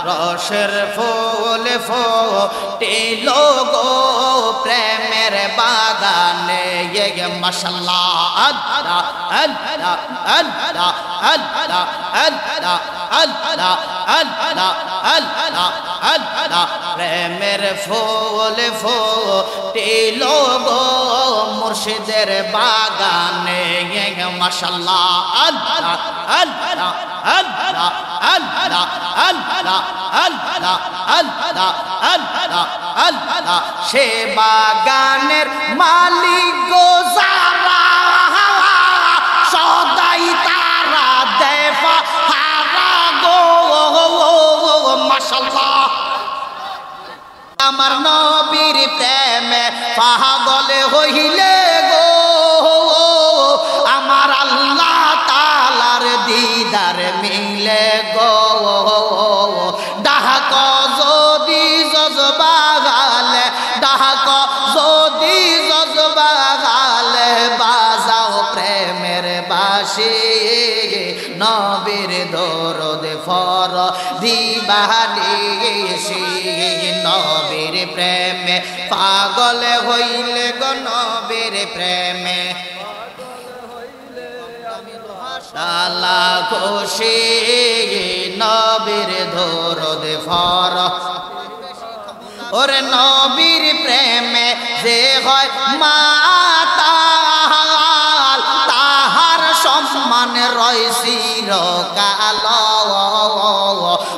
রসের ফুল ফুটিল গো প্রেমের বাগানে মাশাআল্লাহ আল্লাহ আল্লাহ আল্লাহ আল্লাহ আল্লাহ আল্লাহ আল্লাহ আল্লাহ আল্লাহ প্রেমের ফুল ফুটিল গো মুর্শিদের বাগানে মাশাআল্লাহ আল্লাহ আল্লাহ আল্লাহ আল্লাহ আল্লাহ আল্লাহ আল্লাহ আল্লাহ আল্লাহ সে বাগানের মালিক গো যারা সদাই তারা দেফা হারা গো মাশাআল্লাহ আমার নবীর প্রেমে পাগল হইলে গো আমার আল্লাহ তাআলার দিদার মিলে গো ডাক যদি জজবাগালে ডাক যদি জজবাগালে বাজাও প্রেমের বাঁশি নবীর দরদ ফর দিবানিশি নবীর প্রেমে পাগল হইলে গো নবীর প্রেমে তালা খুশি নবীর দরদ ফর ওরে নবীর প্রেমে যে হয় মাতাল তাহার সম্মান রয় চিরকাল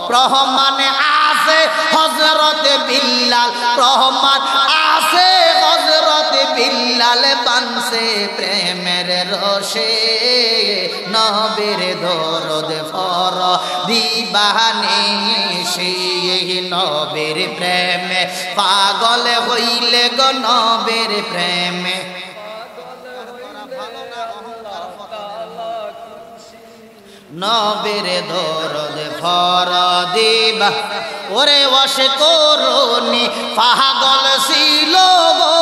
প্রমাণ আছে হযরত বিল্লাল প্রমাণ আছে হযরত বিল্লাল বানছে প্রেমের রশে নবীর দরদ ফর দিবানিশি নবীর প্রেমে পাগল হইলে গো নবীর প্রেমে নবীর দরদ ফর দিবা ওরে বসে করুনি পাগল ছিল গো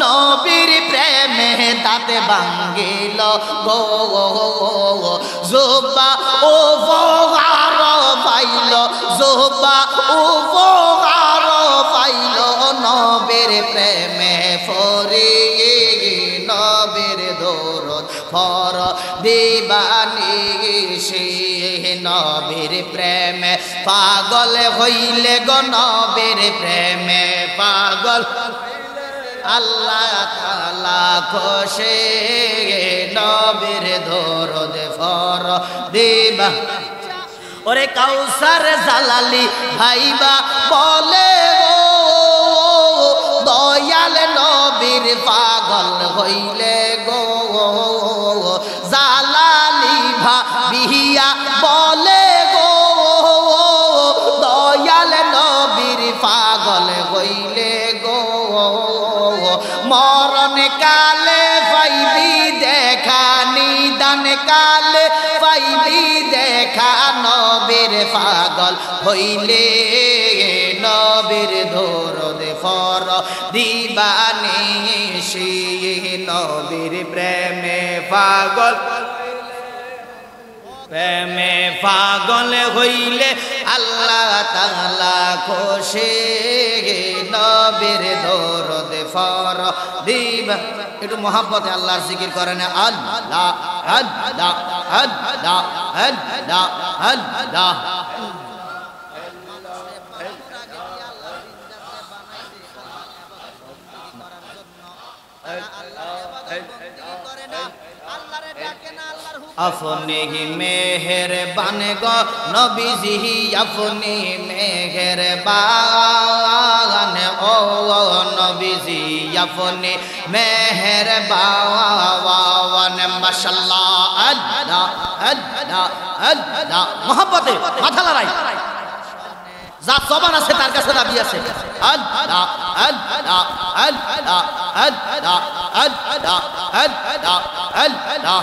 নবীর প্রেমে তাতে ভাঙ্গিল গো জোবা ও বগার পাইল জোবা ও বগার পাইল নবীর প্রেমে ফরি নবীর দরদ ফর দিবানিশি নবীর প্রেমে পাগল হইলে গো নবীর প্রেমে পাগল আল্লাহ তাআলা খুশি নবীর দরদ ফর দিবা ওরে কাউসার জালালি ভাইবা বলে দয়াল নবীর পাগল হইলে গো জালালি ভাবিয়া বলে গো দয়াল নবীর পাগল হইলে গো মরণ কালে পাইবি দেখা নিদান কালে পাইবি দেখা নবীর পাগল হইলে নবীর দরদ ফর দিবানিশি নবীর প্রেমে পাগল প্রেমে পাগল হইলে আল্লাহ তাআলা খুশি নবীর দরদ ফর দিবা একটু মহব্বতে আল্লাহর জিকির করেন আল্লাহ আল্লাহ আল্লাহ আল্লাহ আল্লাহ আপনি মেহেরবান গো নবীজি আপনি মেহেরবান ও নবীজি আপনি মেহেরবান মাশাআল্লাহ আল্লাহ আল্লাহ আল্লাহ মহব্বতে মাথা লড়াই যা জবান আছে তার কাছে দাবি আছে আল্লাহ আল্লাহ আল্লাহ আল্লাহ আল্লাহ আল্লাহ আল্লাহ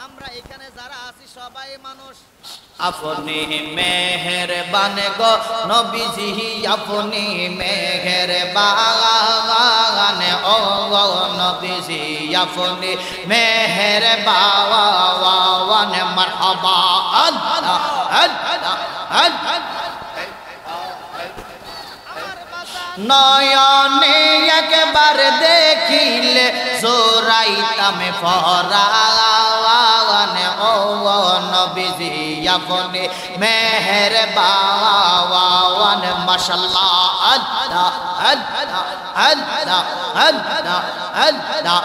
আমরা এখানে যারা আছি সবাই মানুষ আপনি মেহেরবান গো নবীজি আপনি মেহেরবান ও নবীজি আপনি মেহেরবান মারহাবা আল্লাহ আল্লাহ আল্লাহ নয়নে একবার দেখিলে জোরাইতাম ফরান ও নবীজি আপনি মেহেরবান মাশাআল্লাহ আল্লাহ আল্লাহ আল্লাহ আল্লাহ আল্লাহ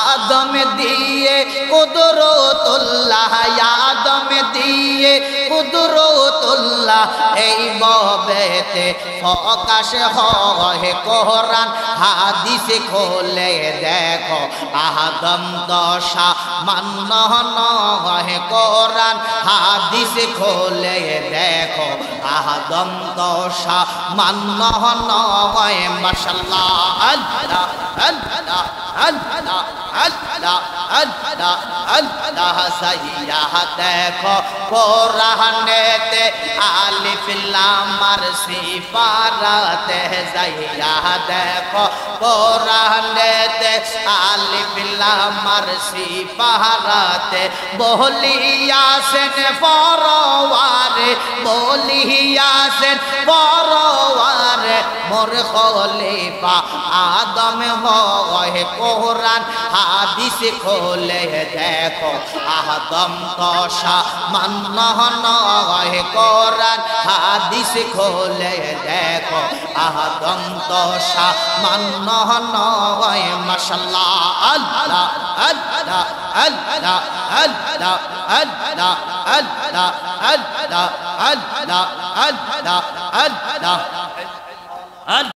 আদম দিয়ে কুদরতুল্লাহ আদম দিয়ে কুদরতুল্লাহ এই ববেতে প্রকাশ হয় কোরআন হাদিস খোলে দেখো আদম দশা মান্য নয় কোরআন হাদিস খোলে দেখো আদম দশা মান্য নয় মাশাআল্লাহ আল্লাহ আল্লাহ আল্লাহ আল্লাহ আল্লাহ আল্লাহ সাইয়া দেখো কোরআনেতে আলিফ লাম আর সিফারাতে যাইয়া দেখো কোরআনেতে আলিফ লাম আর সিফারাতে বলিয়াছেন পরওয়ারে বলিয়াছেন পরওয়ারে মোর খলিফা আদম হয় কোরআন হাদিস খোলে দেখো আদম দশা মান্য নয় কোরআন হাদিস খোলে দেখো আদম দশা মান্য নয় মাশাআল্লাহ আল্লাহ আল্লাহ আল্লাহ আল্লাহ আল্লাহ আল্লাহ আল্লাহ আল্লাহ আল্লাহ আল্লাহ